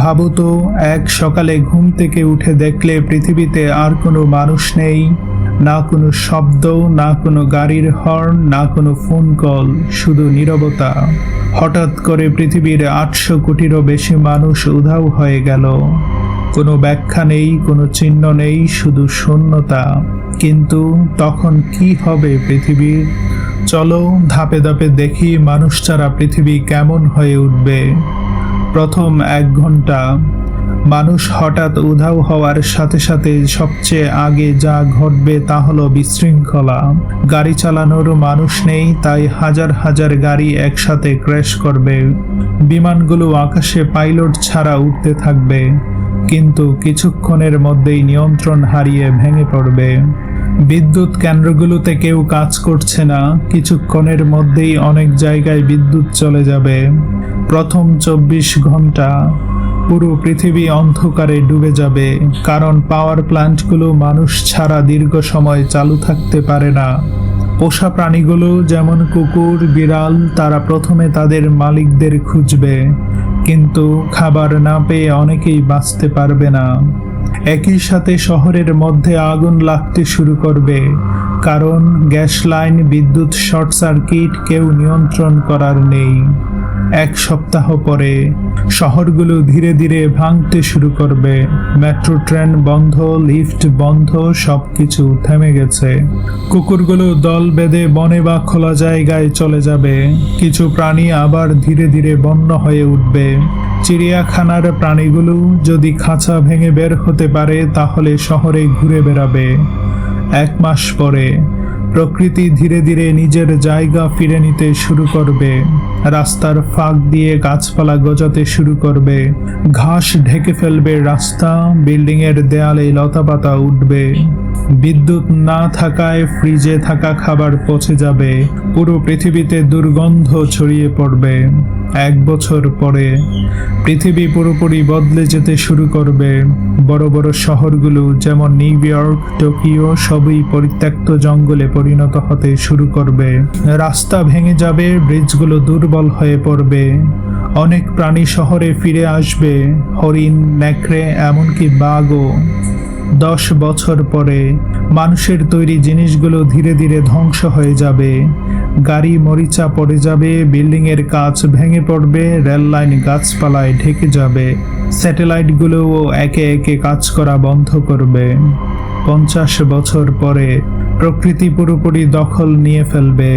ভাবো তো, এক সকালে ঘুম থেকে উঠে দেখলে পৃথিবীতে আর কোনো মানুষ নেই, না কোনো শব্দ, না কোনো গাড়ির হর্ন, না কোনো ফোন কল, শুধু নীরবতা। হঠাৎ করে পৃথিবীর 800 কোটিরও বেশি মানুষ উধাও হয়ে গেল। কোনো ব্যাখ্যা নেই, কোনো চিহ্ন নেই, শুধু শূন্যতা। কিন্তু তখন কি হবে পৃথিবীর? চলো ধাপে ধাপে দেখি মানুষ ছাড়া পৃথিবী কেমন হয়ে উঠবে। প্রথম 1 ঘন্টা। মানুষ হঠাৎ উধাও হওয়ার সাথে সাথে সবচেয়ে আগে যা ঘটবে তা হলো বিশৃঙ্খলা। গাড়ি চালানোর মানুষ নেই, তাই হাজার হাজার গাড়ি একসাথে ক্র্যাশ করবে। বিমানগুলো আকাশে পাইলট ছাড়া উঠতে থাকবে, কিন্তু কিছুক্ষণের মধ্যেই নিয়ন্ত্রণ হারিয়ে ভেঙে পড়বে। বিদ্যুৎ কেন্দ্রগুলোতে কেউ কাজ করছে না, কিছুক্ষণের মধ্যেই অনেক জায়গায় বিদ্যুৎ চলে যাবে। প্রথম 24 ঘন্টা পুরো পৃথিবী অন্ধকারে ডুবে যাবে, কারণ পাওয়ার প্ল্যান্টগুলো মানুষ ছাড়া দীর্ঘ সময় চালু থাকতে পারে না। পোষা প্রাণীগুলো যেমন কুকুর, বিড়াল, তারা প্রথমে তাদের মালিকদের খুঁজবে, কিন্তু খাবার না পেয়ে অনেকেই বাঁচতে পারবে না। একই সাথে শহরের মধ্যে আগুন লাগতে শুরু করবে, কারণ গ্যাস লাইন, বিদ্যুৎ শর্ট সার্কিট কেউ নিয়ন্ত্রণ করার নেই। 1 সপ্তাহ পরে শহরগুলো ধীরে ধীরে ভাঙতে শুরু করবে। মেট্রো ট্রেন বন্ধ, লিফট বন্ধ, সবকিছু থেমে গেছে। কুকুরগুলো দল বেঁধে বনে বা খোলা জায়গায় চলে যাবে। কিছু প্রাণী আবার ধীরে ধীরে বন্য হয়ে উঠবে। চিড়িয়াখানার প্রাণীগুলো যদি খাঁচা ভেঙে বের হতে পারে, তাহলে শহরে ঘুরে বেড়াবে। 1 মাস পরে প্রকৃতি ধীরে ধীরে নিজের জায়গা ফিরে নিতে শুরু করবে। রাস্তার ফাঁক দিয়ে গাছপালা গজাতে শুরু করবে, ঘাস ঢেকে ফেলবে রাস্তা, বিল্ডিংয়ের দেয়ালে লতাপাতা উঠবে। বিদ্যুৎ না থাকায় ফ্রিজে থাকা খাবার পচে যাবে, পুরো পৃথিবীতে দুর্গন্ধ ছড়িয়ে পড়বে। 1 বছর পরে পৃথিবী পুরোপুরি বদলে যেতে শুরু করবে। বড় বড় শহরগুলো যেমন নিউ ইয়র্ক, টোকিও সবই পরিত্যক্ত জঙ্গলে পরিণত হতে শুরু করবে। রাস্তা ভেঙে যাবে, ব্রিজগুলো দুর্বল হয়ে পড়বে। অনেক প্রাণী শহরে ফিরে আসবে, হরিণ, নেকড়ে, এমনকি বাঘও। 10 বছর পরে মানুষের তৈরি জিনিসগুলো ধীরে ধীরে ধ্বংস হয়ে যাবে। গাড়ি মরিচা পড়ে যাবে, বিল্ডিংয়ের কাঁচ ভেঙে পড়বে, রেল লাইন গাছপালায় ঢেকে যাবে। স্যাটেলাইটগুলোও একে একে কাজ করা বন্ধ করবে। 50 বছর পরে প্রকৃতি পুরোপুরি দখল নিয়ে ফেলবে।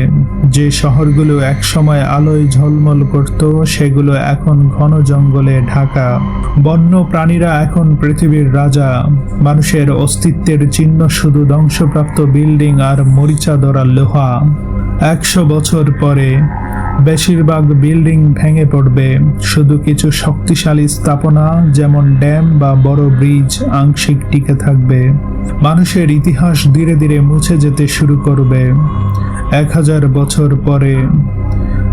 যে শহরগুলো একসময় আলোয় ঝলমল করত, সেগুলো এখন ঘন জঙ্গলে ঢাকা। বন্য প্রাণীরা এখন পৃথিবীর রাজা। মানুষের অস্তিত্বের চিহ্ন শুধু ধ্বংসপ্রাপ্ত বিল্ডিং আর মরিচা ধরা লোহা। 100 বছর পরে বেশিরভাগ বিল্ডিং ভেঙে পড়বে, শুধু কিছু শক্তিশালী স্থাপনা যেমন ড্যাম বা বড় ব্রিজ আংশিক টিকে থাকবে। মানুষের ইতিহাস ধীরে ধীরে মুছে যেতে শুরু করবে। 1000 বছর পরে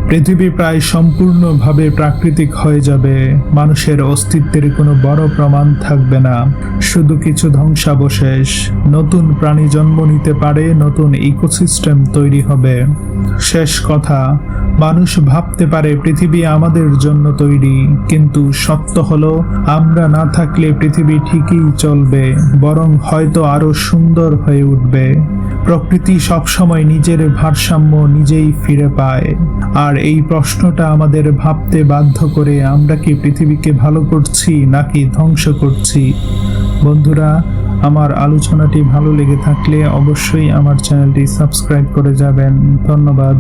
পৃথিবী প্রায় সম্পূর্ণভাবে প্রাকৃতিক হয়ে যাবে। মানুষের অস্তিত্বের কোনো বড় প্রমাণ থাকবে না, শুধু কিছু ধ্বংসাবশেষ। নতুন প্রাণী জন্ম নিতে পারে, নতুন ইকোসিস্টেম তৈরি হবে। শেষ কথা, মানুষ ভাবতে পারে পৃথিবী আমাদের জন্য তৈরি, কিন্তু সত্য হলো আমরা না থাকলে পৃথিবী ঠিকই চলবে, বরং হয়তো আরো সুন্দর হয়ে উঠবে। প্রকৃতি সবসময় নিজের ভারসাম্য নিজেই ফিরে পায়। আর এই প্রশ্নটা আমাদের ভাবতে বাধ্য করে, আমরা কি পৃথিবীকে ভালো করছি নাকি ধ্বংস করছি? বন্ধুরা, আমার আলোচনাটি ভালো লেগে থাকলে অবশ্যই আমার চ্যানেলটি সাবস্ক্রাইব করে যাবেন। ধন্যবাদ।